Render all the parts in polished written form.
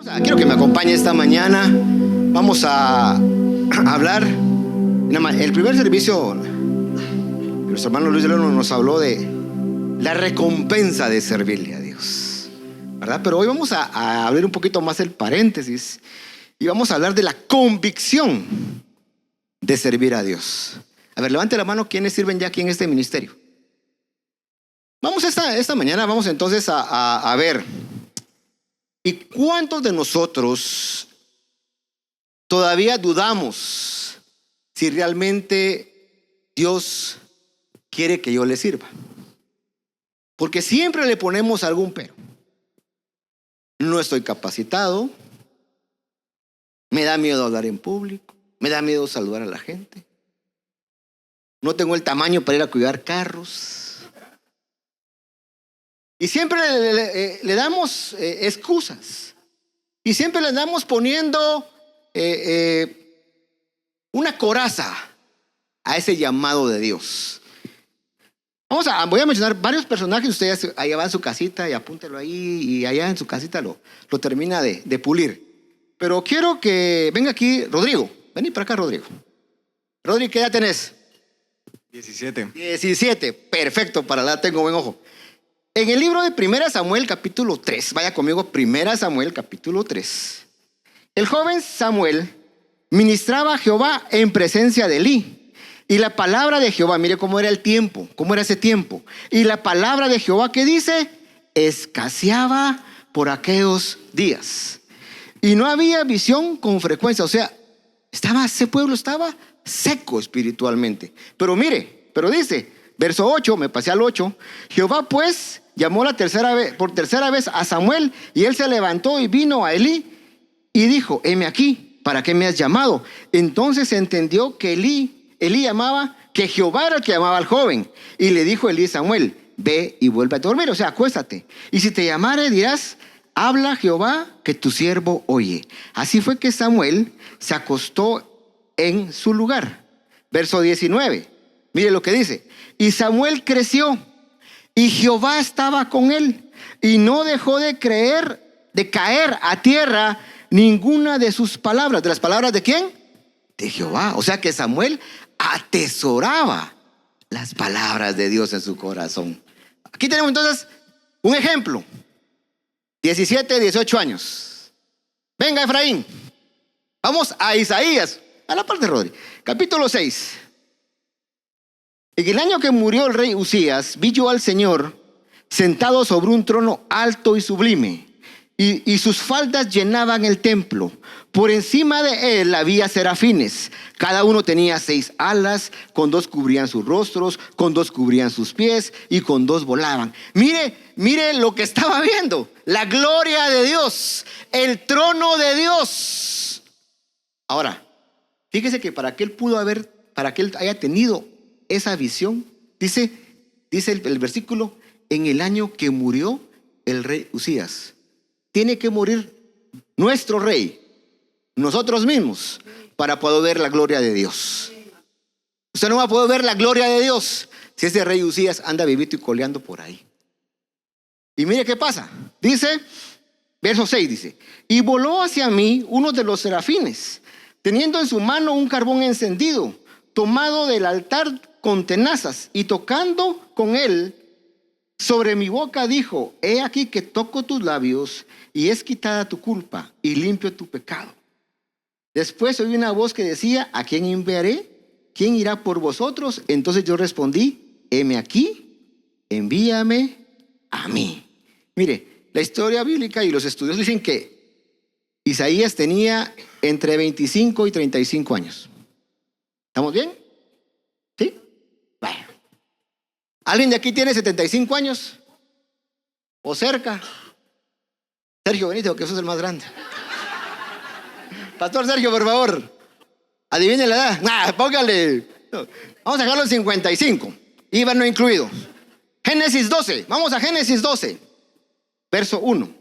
Quiero que me acompañe esta mañana. Vamos a hablar. El primer servicio, nuestro hermano Luis de León nos habló de la recompensa de servirle a Dios, ¿verdad? Pero hoy vamos a abrir un poquito más el paréntesis y vamos a hablar de la convicción de servir a Dios. A ver, levante la mano quienes sirven ya aquí en este ministerio. Vamos esta mañana, vamos entonces a ver. ¿Y cuántos de nosotros todavía dudamos si realmente Dios quiere que yo le sirva? Porque siempre le ponemos algún pero. No estoy capacitado, me da miedo hablar en público, me da miedo saludar a la gente, no tengo el tamaño para ir a cuidar carros. Y siempre le damos excusas. Y siempre le andamos poniendo una coraza a ese llamado de Dios. Voy a mencionar varios personajes. Usted allá va en su casita y apúntelo ahí. Y allá en su casita lo termina de pulir. Pero quiero que venga aquí Rodrigo. Vení para acá, Rodrigo. Rodrigo, ¿qué edad tenés? 17. 17, perfecto, para la tengo buen ojo. En el libro de 1 Samuel capítulo 3, vaya conmigo, 1 Samuel capítulo 3. El joven Samuel ministraba a Jehová en presencia de Elí. Y la palabra de Jehová, mire cómo era el tiempo, cómo era ese tiempo. Y la palabra de Jehová, ¿qué dice? Escaseaba por aquellos días. Y no había visión con frecuencia, o sea, ese pueblo estaba seco espiritualmente. Pero dice, verso 8, me pasé al 8. Jehová pues llamó por tercera vez a Samuel, y él se levantó y vino a Elí y dijo: heme aquí, ¿para qué me has llamado? Entonces entendió que Elí llamaba, que Jehová era el que llamaba al joven. Y le dijo Elí a Samuel: ve y vuelve a dormir, o sea, acuéstate. Y si te llamare, dirás: habla Jehová, que tu siervo oye. Así fue que Samuel se acostó en su lugar. Verso 19, mire lo que dice: y Samuel creció, y Jehová estaba con él, y no dejó de caer a tierra ninguna de sus palabras. ¿De las palabras de quién? De Jehová. O sea que Samuel atesoraba las palabras de Dios en su corazón. Aquí tenemos entonces un ejemplo. 17, 18 años. Venga, Efraín. Vamos a Isaías, a la parte de Rodri, capítulo 6. En el año que murió el rey Uzías, vi yo al Señor sentado sobre un trono alto y sublime, y sus faldas llenaban el templo. Por encima de él había serafines. Cada uno tenía 6 alas, con 2 cubrían sus rostros, con 2 cubrían sus pies, y con 2 volaban. Mire lo que estaba viendo: la gloria de Dios, el trono de Dios. Ahora, fíjese que para que él haya tenido esa visión, dice el versículo: en el año que murió el rey Uzías. Tiene que morir nuestro rey, nosotros mismos, para poder ver la gloria de Dios. Usted no va a poder ver la gloria de Dios si ese rey Uzías anda vivito y coleando por ahí. Y mire qué pasa. Dice, verso 6 dice: y voló hacia mí uno de los serafines, teniendo en su mano un carbón encendido, tomado del altar con tenazas, y tocando con él sobre mi boca, dijo: he aquí que toco tus labios, y es quitada tu culpa y limpio tu pecado. Después oí una voz que decía: ¿a quién enviaré? ¿Quién irá por vosotros? Entonces yo respondí: heme aquí, envíame a mí. Mire, la historia bíblica y los estudios dicen que Isaías tenía entre 25 y 35 años. ¿Estamos bien? ¿Sí? Bueno. ¿Alguien de aquí tiene 75 años? ¿O cerca? Sergio Benito, que eso es el más grande. Pastor Sergio, por favor, adivine la edad. Póngale. Vamos a dejarlo en 55. IVA no incluido. Génesis 12. Vamos a Génesis 12. Verso 1.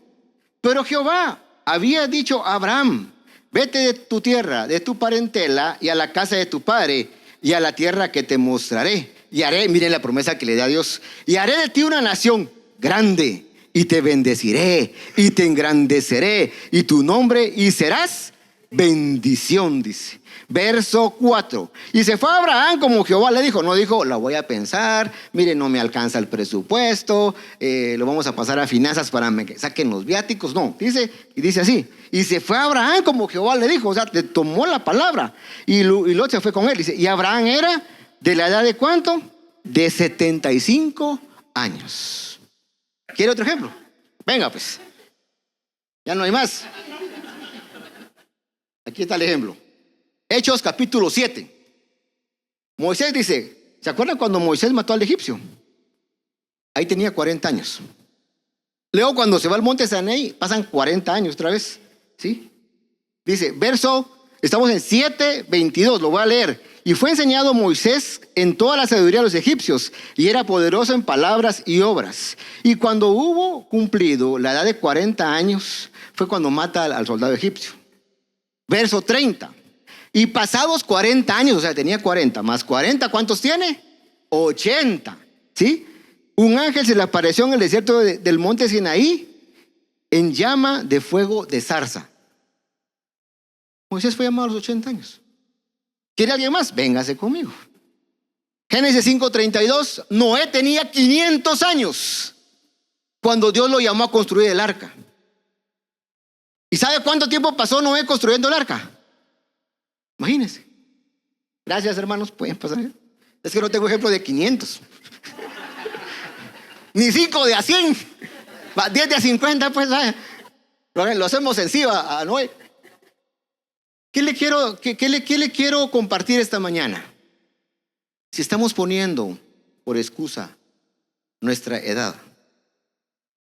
Pero Jehová había dicho a Abraham: vete de tu tierra, de tu parentela, y a la casa de tu padre, y a la tierra que te mostraré. Y haré, miren la promesa que le da Dios: y haré de ti una nación grande, y te bendeciré y te engrandeceré y tu nombre y serás bendición, dice. Verso 4. Y se fue Abraham como Jehová le dijo. No dijo, la voy a pensar, mire, no me alcanza el presupuesto, lo vamos a pasar a finanzas para que saquen los viáticos. No, dice así. Y se fue Abraham como Jehová le dijo. O sea, te tomó la palabra. Y Lot se fue con él. Dice, y Abraham era de la edad de ¿cuánto? De 75 años. ¿Quiere otro ejemplo? Venga pues. Ya no hay más. Aquí está el ejemplo. Hechos capítulo 7. Moisés dice, ¿se acuerdan cuando Moisés mató al egipcio? Ahí tenía 40 años. Luego cuando se va al monte Sinaí, pasan 40 años otra vez. ¿Sí? Dice, estamos en 7:22, lo voy a leer. Y fue enseñado Moisés en toda la sabiduría de los egipcios, y era poderoso en palabras y obras. Y cuando hubo cumplido la edad de 40 años, fue cuando mata al soldado egipcio. Verso 30. Y pasados 40 años, o sea, tenía 40, más 40, ¿cuántos tiene? 80, ¿sí? Un ángel se le apareció en el desierto del monte Sinaí en llama de fuego de zarza. Moisés fue llamado a los 80 años. ¿Quiere alguien más? Véngase conmigo. Génesis 5:32, Noé tenía 500 años cuando Dios lo llamó a construir el arca. ¿Y sabe cuánto tiempo pasó Noé construyendo el arca? Imagínense. Gracias, hermanos, pueden pasar. Es que no tengo ejemplo de 500. Ni 5 de a 100. 10 de a 50, pues. Lo hacemos encima a Noé. ¿Qué le quiero compartir esta mañana? Si estamos poniendo por excusa nuestra edad,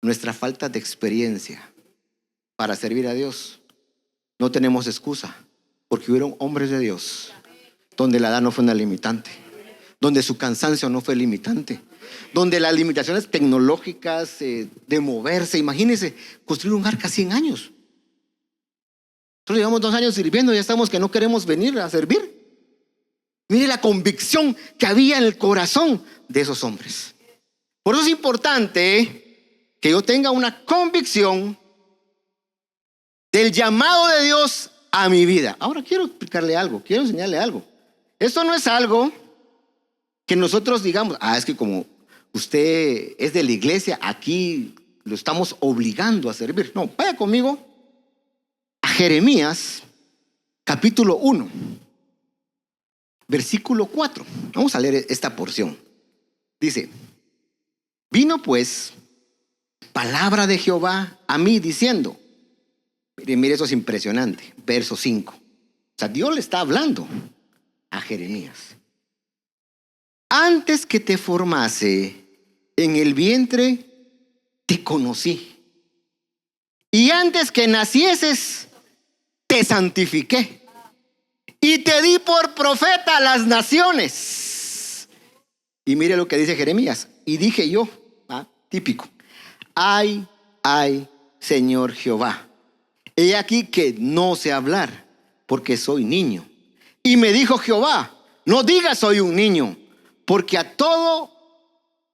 nuestra falta de experiencia para servir a Dios, no tenemos excusa. Porque hubieron hombres de Dios donde la edad no fue una limitante, donde su cansancio no fue limitante, donde las limitaciones tecnológicas de moverse, imagínense, construir un arca 100 años. Nosotros llevamos 2 años sirviendo y ya estamos que no queremos venir a servir. Mire la convicción que había en el corazón de esos hombres. Por eso es importante que yo tenga una convicción del llamado de Dios a mi vida. Ahora quiero explicarle algo, quiero enseñarle algo. Esto no es algo que nosotros digamos, es que como usted es de la iglesia, aquí lo estamos obligando a servir. No, vaya conmigo a Jeremías capítulo 1, versículo 4. Vamos a leer esta porción. Dice, vino pues palabra de Jehová a mí diciendo. Mire, eso es impresionante. Verso 5. O sea, Dios le está hablando a Jeremías. Antes que te formase en el vientre, te conocí. Y antes que nacieses, te santifiqué. Y te di por profeta a las naciones. Y mire lo que dice Jeremías. Y dije yo, típico. Ay, Señor Jehová. He aquí que no sé hablar, porque soy niño. Y me dijo Jehová, no digas soy un niño, porque a todo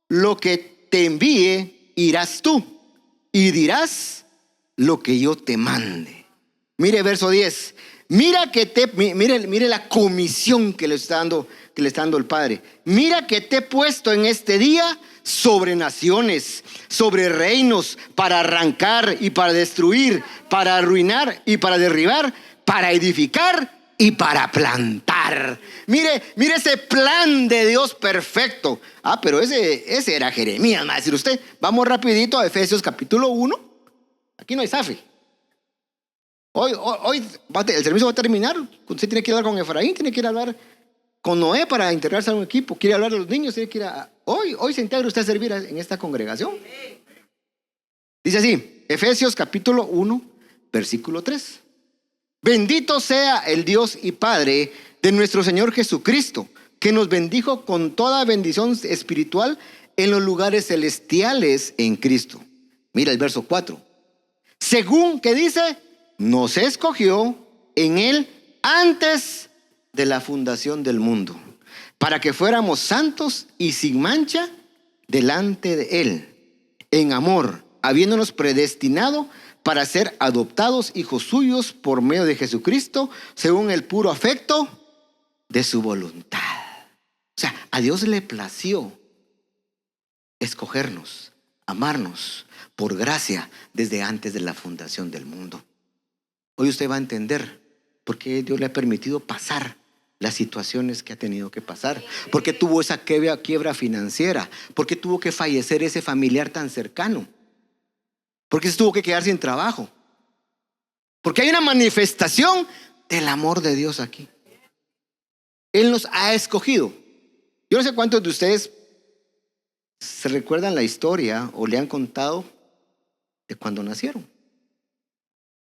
lo que te envíe irás tú, y dirás lo que yo te mande. Mire verso 10. Mire la comisión que le está dando el Padre. Mira que te he puesto en este día sobre naciones, sobre reinos, para arrancar y para destruir, para arruinar y para derribar, para edificar y para plantar. Mire ese plan de Dios perfecto. Pero ese era Jeremías, va a decir usted. Vamos rapidito a Efesios capítulo 1. Aquí no hay zafe. Hoy el servicio va a terminar. Usted tiene que hablar con Efraín, tiene que ir a hablar con Noé para integrarse a un equipo. Quiere hablar a los niños, tiene que ir hoy se integra usted a servir en esta congregación. Dice así, Efesios capítulo 1, versículo 3. Bendito sea el Dios y Padre de nuestro Señor Jesucristo, que nos bendijo con toda bendición espiritual en los lugares celestiales en Cristo. Mira el verso 4. Según que dice, nos escogió en Él antes de la fundación del mundo, para que fuéramos santos y sin mancha delante de Él, en amor, habiéndonos predestinado para ser adoptados hijos suyos por medio de Jesucristo, según el puro afecto de su voluntad. O sea, a Dios le plació escogernos, amarnos por gracia desde antes de la fundación del mundo. Hoy usted va a entender por qué Dios le ha permitido pasar las situaciones que ha tenido que pasar, por qué tuvo esa quiebra financiera, por qué tuvo que fallecer ese familiar tan cercano, por qué se tuvo que quedar sin trabajo, porque hay una manifestación del amor de Dios aquí. Él nos ha escogido. Yo no sé cuántos de ustedes se recuerdan la historia o le han contado de cuando nacieron.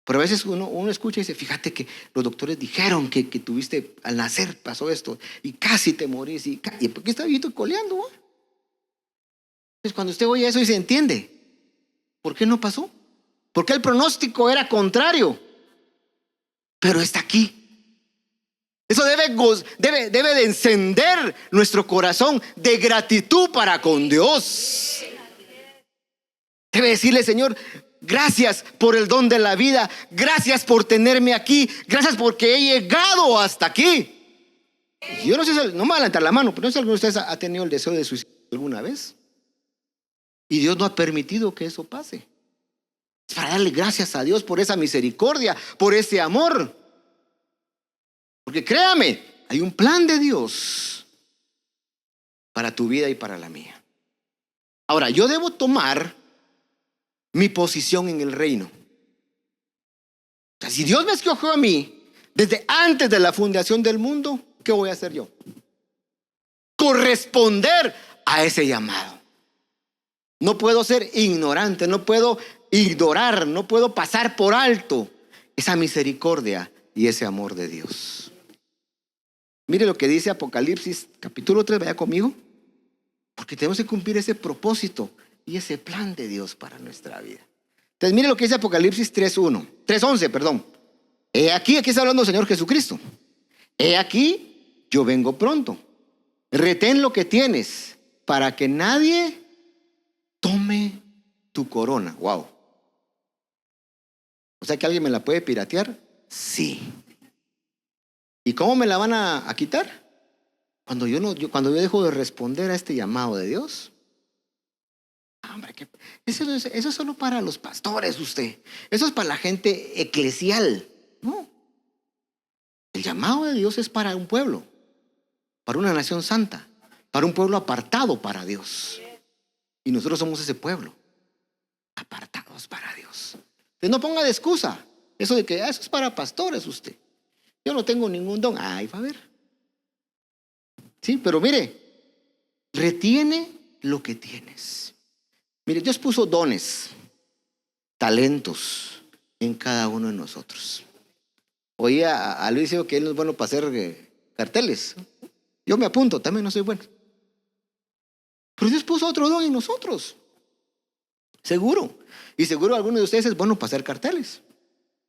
Pero a veces uno escucha y dice, fíjate que los doctores dijeron que tuviste, al nacer pasó esto y casi te morís. ¿Y por qué está viejito coleando? Entonces cuando usted oye eso y se entiende, ¿por qué no pasó? Porque el pronóstico era contrario, pero está aquí. Eso debe de encender nuestro corazón de gratitud para con Dios. Debe decirle, Señor, gracias por el don de la vida. Gracias por tenerme aquí. Gracias porque he llegado hasta aquí. Yo no sé, no me voy a levantar la mano, pero no sé si alguno de ustedes ha tenido el deseo de suicidio alguna vez. Y Dios no ha permitido que eso pase. Es para darle gracias a Dios por esa misericordia, por ese amor. Porque créame, hay un plan de Dios para tu vida y para la mía. Ahora, yo debo tomar mi posición en el reino. O sea, si Dios me escogió a mí desde antes de la fundación del mundo, ¿qué voy a hacer yo? Corresponder a ese llamado. No puedo ser ignorante, no puedo ignorar, no puedo pasar por alto esa misericordia y ese amor de Dios. Mire lo que dice Apocalipsis capítulo 3, vaya conmigo. Porque tenemos que cumplir ese propósito y ese plan de Dios para nuestra vida. Entonces mire lo que dice Apocalipsis 3:11, perdón. He aquí está hablando el Señor Jesucristo. He aquí, yo vengo pronto. Retén lo que tienes para que nadie tome tu corona. Wow. O sea que alguien me la puede piratear. Sí. ¿Y cómo me la van a quitar? Cuando yo dejo de responder a este llamado de Dios. Hombre, eso es solo para los pastores, usted. Eso es para la gente eclesial. No. El llamado de Dios es para un pueblo, para una nación santa, para un pueblo apartado para Dios. Y nosotros somos ese pueblo, apartados para Dios. Entonces no ponga de excusa eso de que eso es para pastores usted. Yo no tengo ningún don. Ay, va a ver. Sí, pero mire, retiene lo que tienes. Mire, Dios puso dones, talentos en cada uno de nosotros. Oía a Luis que él no es bueno para hacer carteles. Yo me apunto, también no soy bueno. Pero Dios puso otro don en nosotros. Seguro. Y seguro alguno de ustedes es bueno para hacer carteles.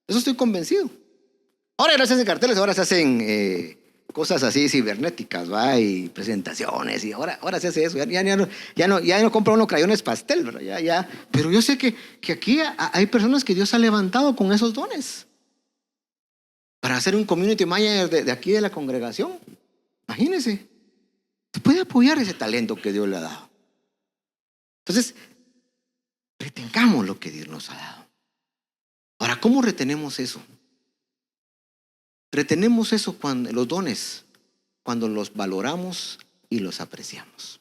Eso estoy convencido. Ahora ya no se hacen carteles, ahora se hacen cosas así cibernéticas, ¿va? Y presentaciones, y ahora se hace eso. Ya no compra uno crayones pastel, ¿verdad? Ya. Pero yo sé que aquí hay personas que Dios ha levantado con esos dones para hacer un community manager de aquí de la congregación. Imagínense. Se puede apoyar ese talento que Dios le ha dado. Entonces, retengamos lo que Dios nos ha dado. Ahora, ¿cómo retenemos eso? Retenemos eso cuando los dones, cuando los valoramos y los apreciamos.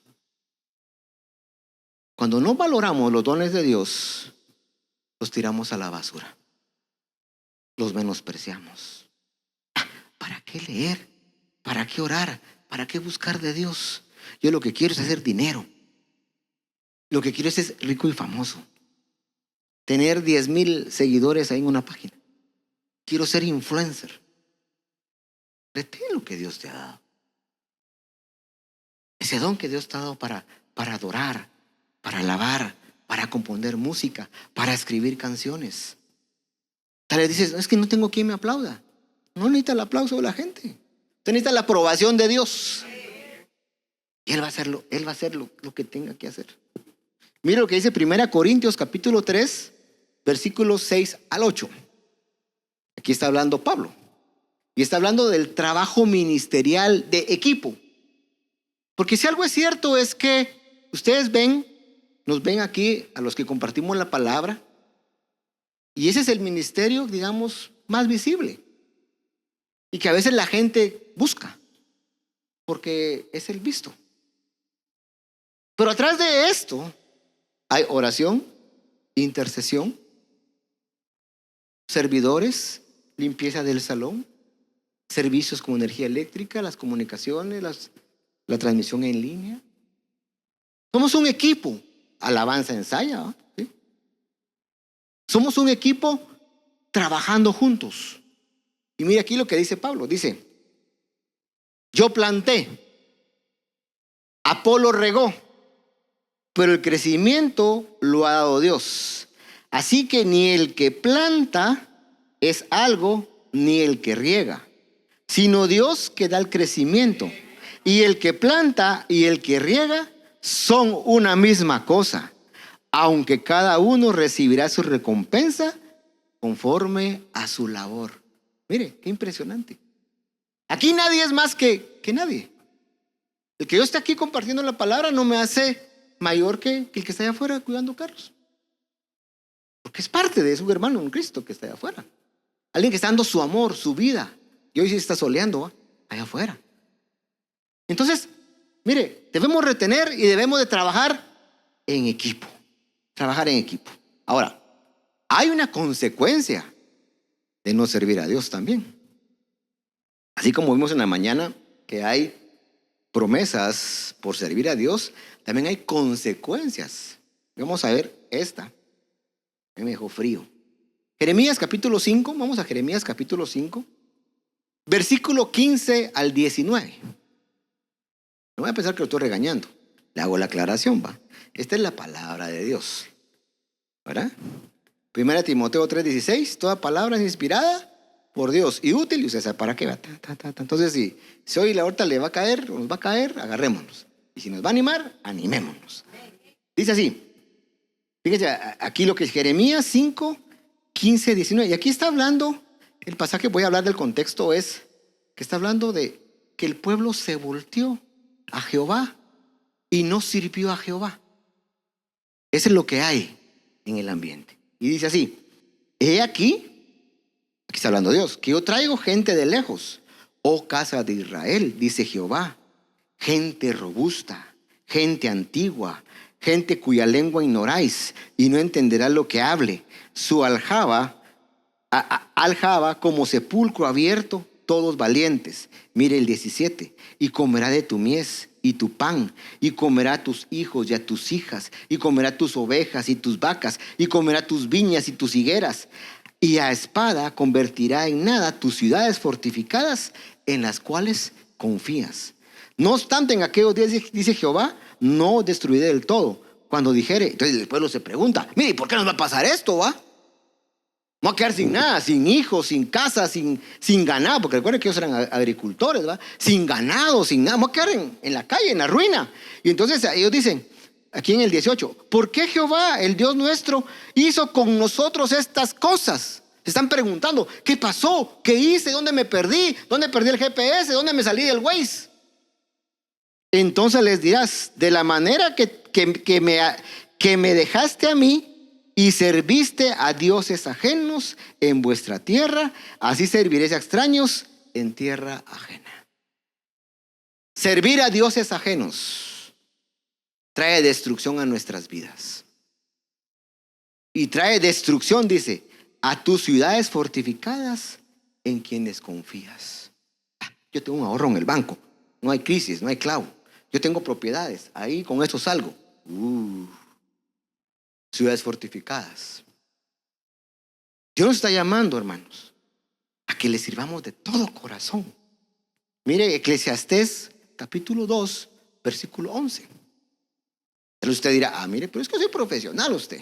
Cuando no valoramos los dones de Dios, los tiramos a la basura. Los menospreciamos. ¿Para qué leer? ¿Para qué orar? ¿Para qué buscar de Dios? Yo lo que quiero es hacer dinero. Lo que quiero es ser rico y famoso. Tener 10,000 seguidores ahí en una página. Quiero ser influencer. Retén lo que Dios te ha dado. Ese don que Dios te ha dado para adorar, para alabar, para componer música, para escribir canciones. Tal vez dices, es que no tengo quien me aplauda. No necesita el aplauso de la gente. Usted necesita la aprobación de Dios. Y Él va a hacer lo que tenga que hacer. Mire lo que dice 1 Corintios capítulo 3, versículos 6 al 8. Aquí está hablando Pablo. Y está hablando del trabajo ministerial de equipo. Porque si algo es cierto es que ustedes nos ven aquí a los que compartimos la palabra. Y ese es el ministerio, digamos, más visible. Y que a veces la gente busca. Porque es el visto. Pero atrás de esto hay oración, intercesión, servidores, limpieza del salón, servicios como energía eléctrica, las comunicaciones, la transmisión en línea. Somos un equipo. Alabanza, ensaya, ¿sí? Somos un equipo trabajando juntos. Y mira aquí lo que dice Pablo. Dice, yo planté, Apolo regó, pero el crecimiento lo ha dado Dios. Así que ni el que planta es algo, ni el que riega, sino Dios que da el crecimiento. Y el que planta y el que riega son una misma cosa, aunque cada uno recibirá su recompensa conforme a su labor. Mire, qué impresionante. Aquí nadie es más que nadie. El que yo esté aquí compartiendo la palabra no me hace mayor que el que está allá afuera cuidando carros. Porque es parte de su hermano en Cristo que está allá afuera. Alguien que está dando su amor, su vida. Y hoy sí está soleando allá afuera. Entonces, mire, debemos retener y debemos de trabajar en equipo. Trabajar en equipo. Ahora, hay una consecuencia de no servir a Dios también. Así como vimos en la mañana que hay promesas por servir a Dios, también hay consecuencias. Vamos a ver esta. Me dejó frío. Jeremías capítulo 5, vamos a Jeremías capítulo 5, versículo 15 al 19. No voy a pensar que lo estoy regañando. Le hago la aclaración, va. Esta es la palabra de Dios, ¿verdad? 1 Timoteo 3:16, toda palabra es inspirada por Dios y útil, y usted sabe para qué va. Entonces, si hoy la horta le va a caer o nos va a caer, agarrémonos. Y si nos va a animar, animémonos. Dice así, fíjense aquí lo que es Jeremías 5, 15, 19. Y aquí está hablando, el pasaje, voy a hablar del contexto, es que está hablando de que el pueblo se volteó a Jehová y no sirvió a Jehová. Eso es lo que hay en el ambiente. Y dice así, he aquí está hablando Dios, que yo traigo gente de lejos, oh casa de Israel, dice Jehová, gente robusta, gente antigua, gente cuya lengua ignoráis y no entenderá lo que hable. Su aljaba como sepulcro abierto, todos valientes. Mire el 17, y comerá de tu mies y tu pan, y comerá a tus hijos y a tus hijas, y comerá tus ovejas y tus vacas, y comerá tus viñas y tus higueras. Y a espada convertirá en nada tus ciudades fortificadas en las cuales confías. No obstante, en aquellos días, dice Jehová, no destruiré del todo. Cuando dijere, entonces el pueblo se pregunta, mire, ¿por qué nos va a pasar esto, va? Vamos a quedar sin nada, sin hijos, sin casa, sin ganado, porque recuerden que ellos eran agricultores, ¿va? Sin ganado, sin nada, vamos a quedar en la calle, en la ruina. Y entonces ellos dicen, aquí en el 18, ¿por qué Jehová, el Dios nuestro, hizo con nosotros estas cosas? Se están preguntando, ¿qué pasó? ¿Qué hice? ¿Dónde me perdí? ¿Dónde perdí el GPS? ¿Dónde me salí del Waze? Entonces les dirás, de la manera que me dejaste a mí y serviste a dioses ajenos en vuestra tierra, así serviréis a extraños en tierra ajena. Servir a dioses ajenos trae destrucción a nuestras vidas. Y trae destrucción, dice, a tus ciudades fortificadas en quienes confías. Yo tengo un ahorro en el banco, no hay crisis, no hay clavo. Yo tengo propiedades, ahí con eso salgo. Ciudades fortificadas. Dios nos está llamando, hermanos, a que le sirvamos de todo corazón. Mire, Eclesiastés capítulo 2, versículo 11. Entonces usted dirá, mire, pero es que soy profesional usted.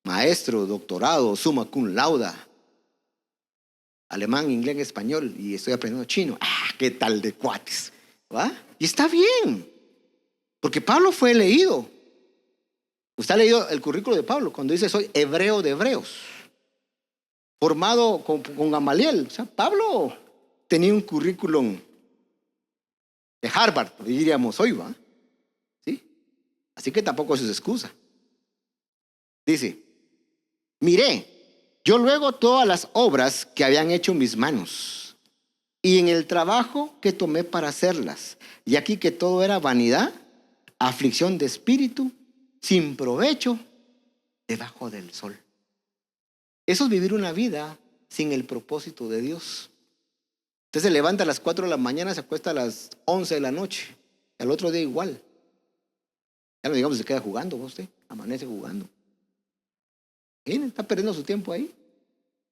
Maestro, doctorado, summa cum laude, alemán, inglés, español, y estoy aprendiendo chino. ¿Qué tal de cuates? ¿Va? Y está bien, porque Pablo fue leído. Usted ha leído el currículo de Pablo cuando dice soy hebreo de hebreos, formado con Gamaliel. O sea, Pablo tenía un currículum de Harvard, diríamos hoy, ¿va? ¿Sí? Así que tampoco eso es excusa. Dice, miré yo luego todas las obras que habían hecho mis manos y en el trabajo que tomé para hacerlas. Y aquí que todo era vanidad, aflicción de espíritu, sin provecho, debajo del sol. Eso es vivir una vida sin el propósito de Dios. Usted se levanta a las 4 de la mañana, se acuesta a las 11 de la noche. Al otro día igual. Ya no digamos se queda jugando, usted amanece jugando. Miren, está perdiendo su tiempo ahí.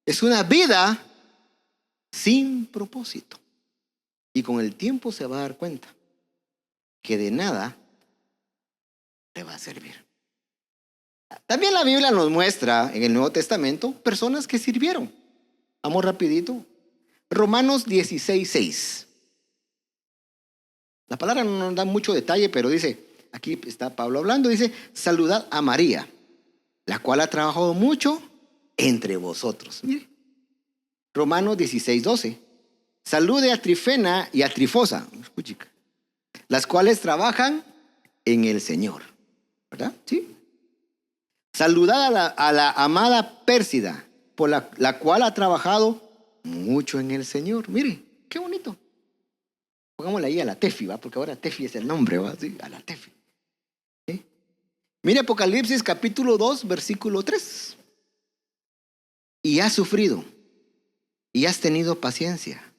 Es una vida sin propósito. Y con el tiempo se va a dar cuenta que de nada le va a servir. También la Biblia nos muestra en el Nuevo Testamento personas que sirvieron. Vamos rapidito. Romanos 16:6. La palabra no nos da mucho detalle, pero dice, aquí está Pablo hablando, dice, saludad a María, la cual ha trabajado mucho entre vosotros. Mire. Romanos 16:12. Salude a Trifena y a Trifosa, las cuales trabajan en el Señor. ¿Verdad? Sí. Saludad a la amada Pérsida, por la cual ha trabajado mucho en el Señor. Mire, qué bonito. Pongámosle ahí a la Tefi, ¿va? Porque ahora Tefi es el nombre, ¿va? Sí, a la Tefi. ¿Sí? Mire Apocalipsis capítulo 2, versículo 3. Y has sufrido, y has tenido paciencia,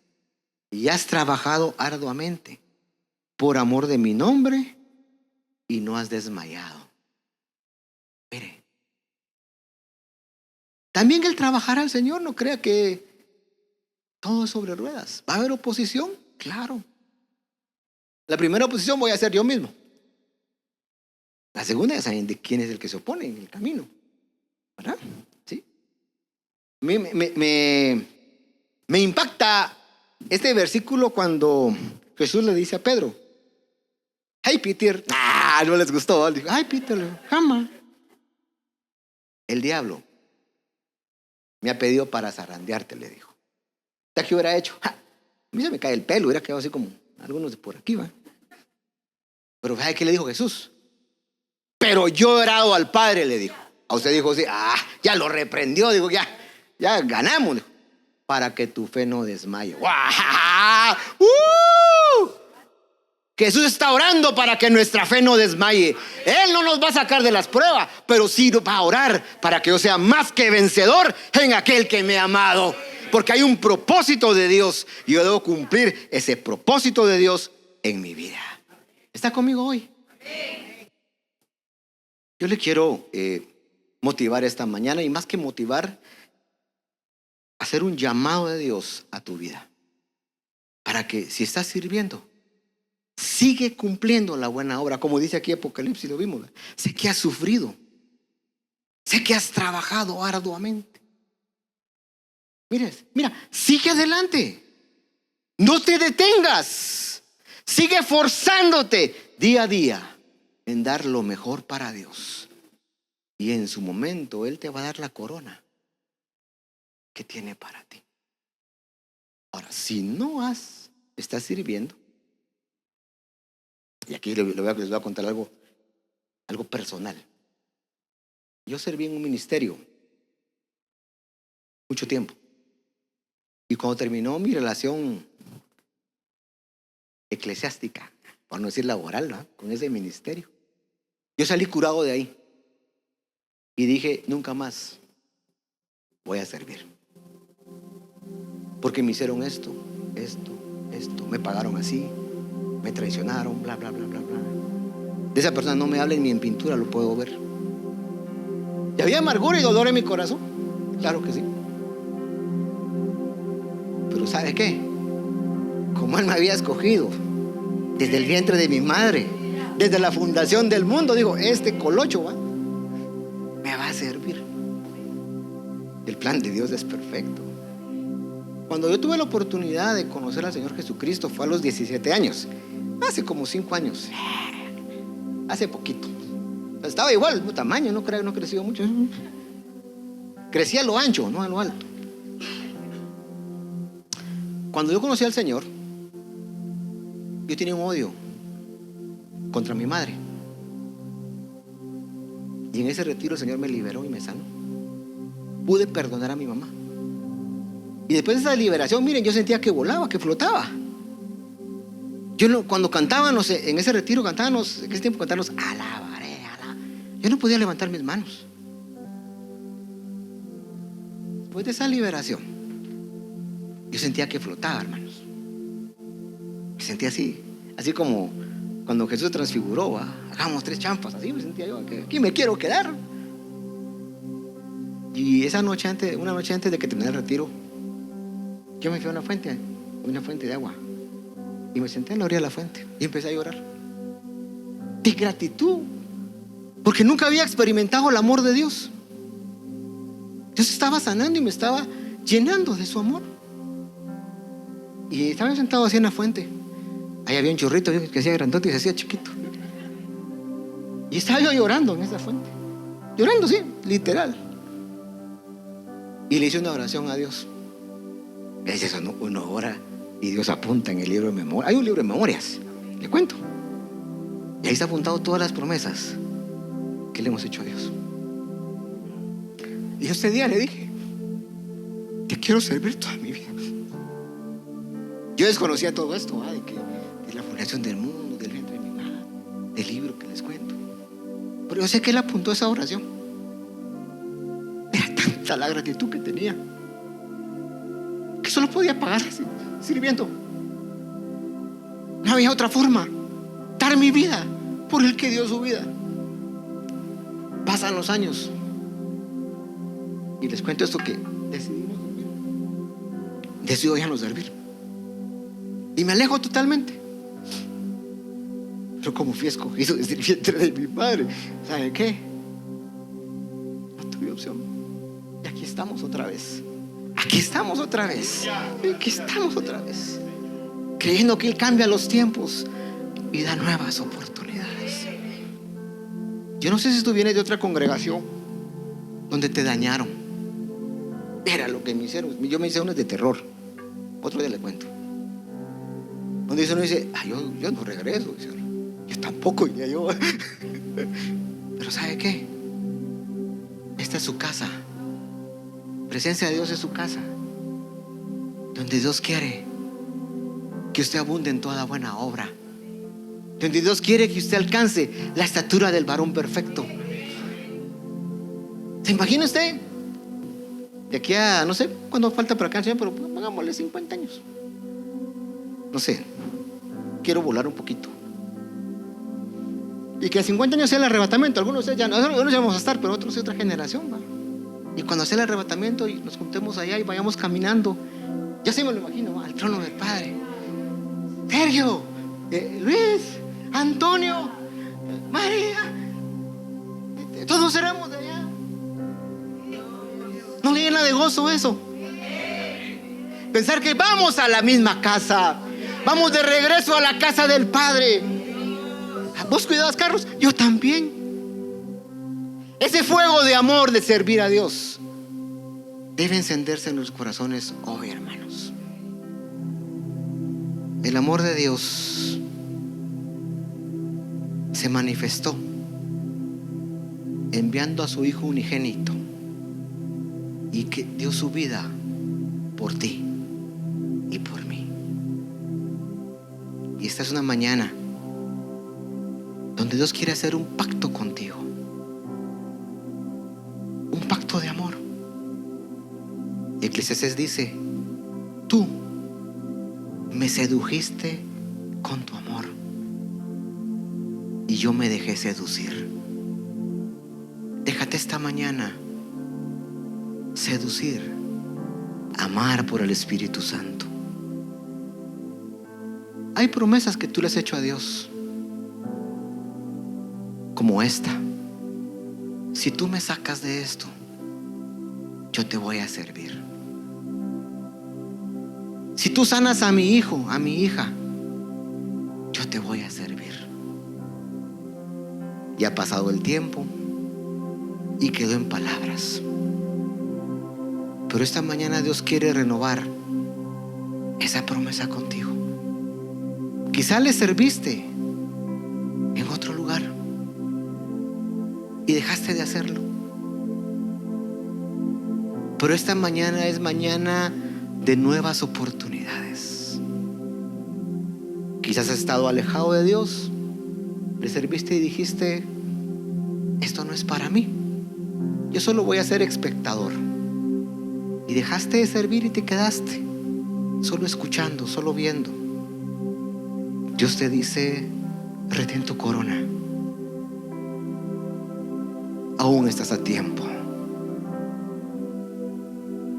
y has trabajado arduamente por amor de mi nombre, y no has desmayado. Mire. También el trabajar al Señor, no crea que todo es sobre ruedas. ¿Va a haber oposición? Claro. La primera oposición voy a hacer yo mismo. La segunda ya saben de quién es el que se opone en el camino. ¿Verdad? Sí. Me impacta este versículo cuando Jesús le dice a Pedro, hey Peter, no les gustó. Dijo, ay Peter, jamás. El diablo me ha pedido para zarandearte, le dijo. ¿Qué hubiera hecho? A mí se me cae el pelo, hubiera quedado así como algunos de por aquí, ¿va? Pero ¿sabe qué le dijo Jesús? Pero yo he orado al Padre, le dijo. A usted dijo, sí, ya lo reprendió, digo, ya ganamos, dijo, para que tu fe no desmaye. Jesús está orando para que nuestra fe no desmaye. Él no nos va a sacar de las pruebas, pero sí va a orar para que yo sea más que vencedor en aquel que me ha amado. Porque hay un propósito de Dios y yo debo cumplir ese propósito de Dios en mi vida. ¿Está conmigo hoy? Yo le quiero motivar esta mañana, y más que motivar, hacer un llamado de Dios a tu vida. Para que si estás sirviendo, sigue cumpliendo la buena obra. Como dice aquí Apocalipsis, lo vimos. Sé que has sufrido. Sé que has trabajado arduamente. Mira, sigue adelante. No te detengas. Sigue forzándote día a día en dar lo mejor para Dios. Y en su momento Él te va a dar la corona que tiene para ti. Ahora, si no estás sirviendo, y aquí les voy a contar algo personal. Yo serví en un ministerio mucho tiempo. Y cuando terminó mi relación eclesiástica, por no decir laboral, ¿no?, con ese ministerio, yo salí curado de ahí. Y dije, nunca más voy a servir. Porque me hicieron esto, me pagaron así, me traicionaron, bla, bla, bla, bla, bla. De esa persona no me hablen ni en pintura, lo puedo ver. ¿Y había amargura y dolor en mi corazón? Claro que sí. Pero ¿sabe qué? Como Él me había escogido desde el vientre de mi madre, desde la fundación del mundo, digo, este colocho me va a servir. El plan de Dios es perfecto. Cuando yo tuve la oportunidad de conocer al Señor Jesucristo fue a los 17 años. Hace como 5 años. Hace poquito. Estaba igual, el tamaño, no creo, no creció mucho. Crecía a lo ancho, no a lo alto. Cuando yo conocí al Señor, yo tenía un odio contra mi madre. Y en ese retiro el Señor me liberó y me sanó. Pude perdonar a mi mamá. Y después de esa liberación, miren, yo sentía que volaba, que flotaba. Yo no, cuando cantábamos en ese retiro, cantábamos, en ese tiempo cantábamos, alabaré, alabaré. Yo no podía levantar mis manos. Después de esa liberación, yo sentía que flotaba, hermanos. Me sentía así, así como cuando Jesús transfiguró, ¿va? Hagamos 3 champas, así me sentía yo, que aquí me quiero quedar. Y esa noche antes, una noche antes de que terminara el retiro, yo me fui a una fuente de agua, y me senté en la orilla de la fuente y empecé a llorar de gratitud, porque nunca había experimentado el amor de Dios. Dios estaba sanando y me estaba llenando de su amor. Y estaba sentado así en la fuente. Ahí había un chorrito que hacía grandote y se hacía chiquito. Y estaba yo llorando en esa fuente. Llorando, sí, literal. Y le hice una oración a Dios. Es eso, ¿no? Una hora y Dios apunta en el libro de memorias. Hay un libro de memorias, le cuento. Y ahí está apuntado todas las promesas que le hemos hecho a Dios. Y ese día le dije: te quiero servir toda mi vida. Yo desconocía todo esto, de la fundación del mundo, del vientre de mi madre, del libro que les cuento. Pero yo sé que él apuntó esa oración. Era tanta la gratitud que tenía, que solo podía pagar sirviendo. No había otra forma. Dar mi vida por el que dio su vida. Pasan los años y les cuento esto, que decido ya no servir y me alejo totalmente. Pero como fui escogido desde el vientre de mi madre, ¿sabe qué? No tuve opción. Y aquí estamos otra vez. Aquí estamos otra vez. Aquí estamos otra vez. Creyendo que Él cambia los tiempos y da nuevas oportunidades. Yo no sé si tú vienes de otra congregación donde te dañaron. Era lo que me hicieron. Yo me hice unos de terror. Otro día le cuento. Donde dice uno, dice: yo no regreso. Dice, yo tampoco iría yo. Pero ¿sabe qué? Esta es su casa. Presencia de Dios es su casa, donde Dios quiere que usted abunde en toda buena obra, donde Dios quiere que usted alcance la estatura del varón perfecto. ¿Se imagina usted? De aquí a, no sé cuándo falta para acá, pero hagámosle 50 años. No sé, quiero volar un poquito. Y que a 50 años sea el arrebatamiento. Algunos de ustedes ya vamos a estar, pero otros de otra generación, ¿va? Y cuando sea el arrebatamiento y nos juntemos allá y vayamos caminando, ya se me lo imagino, al trono del Padre. Sergio, Luis, Antonio, María, todos seremos de allá. ¿No le llena de gozo eso? Pensar que vamos a la misma casa, vamos de regreso a la casa del Padre. ¿Vos cuidabas carros? Yo también. Ese fuego de amor de servir a Dios debe encenderse en los corazones hoy, hermanos. El amor de Dios se manifestó enviando a su Hijo unigénito, y que dio su vida por ti y por mí. Y esta es una mañana donde Dios quiere hacer un pacto contigo, un pacto de amor. Eclesiastés dice: tú me sedujiste con tu amor y yo me dejé seducir. Déjate esta mañana seducir, amar por el Espíritu Santo. Hay promesas que tú le has hecho a Dios, como esta: si tú me sacas de esto, yo te voy a servir. Si tú sanas a mi hijo, a mi hija, yo te voy a servir. Ya ha pasado el tiempo y quedó en palabras. Pero esta mañana Dios quiere renovar esa promesa contigo. Quizá le serviste en otro lugar y dejaste de hacerlo. Pero esta mañana es mañana de nuevas oportunidades. Quizás has estado alejado de Dios, le serviste y dijiste: esto no es para mí, yo solo voy a ser espectador. Y dejaste de servir y te quedaste solo escuchando, solo viendo. Dios te dice: retén tu corona, aún estás a tiempo.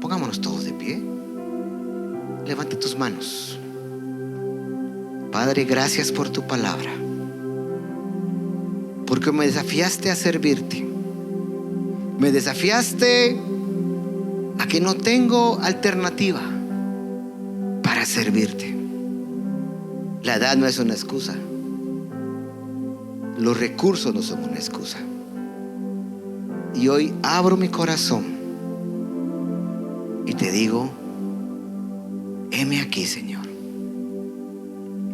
Pongámonos todos de pie. Levante tus manos. Padre, gracias por tu palabra, porque me desafiaste a servirte. Me desafiaste a que no tengo alternativa para servirte. La edad no es una excusa. Los recursos no son una excusa. Y hoy abro mi corazón y te digo: heme aquí, Señor.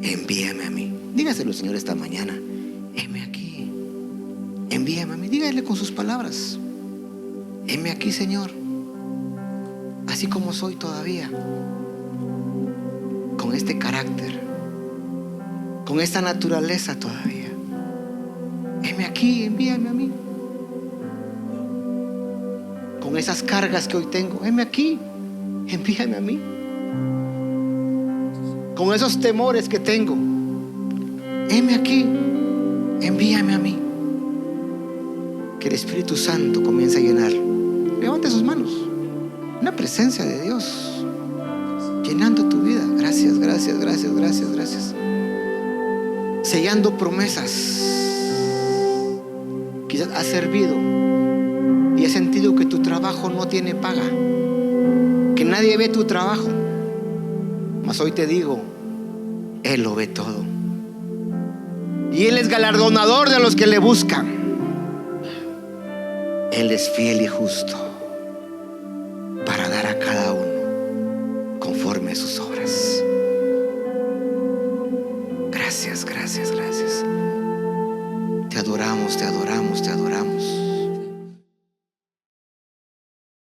Envíame a mí. Dígaselo, Señor, esta mañana: heme aquí. Envíame a mí. Dígale con sus palabras: heme aquí, Señor, así como soy todavía, con este carácter, con esta naturaleza todavía. Heme aquí, envíame a mí. Con esas cargas que hoy tengo, heme aquí, envíame a mí. Con esos temores que tengo, heme aquí, envíame a mí. Que el Espíritu Santo comience a llenar. Levante sus manos. Una presencia de Dios llenando tu vida. Gracias, gracias, gracias, gracias, gracias. Sellando promesas. Quizás has servido y has sentido que tu trabajo no tiene paga, que nadie ve tu trabajo. Mas hoy te digo: Él lo ve todo, y Él es galardonador de los que le buscan. Él es fiel y justo para dar a cada uno conforme a sus obras. Gracias, gracias, gracias. Te adoramos, te adoramos.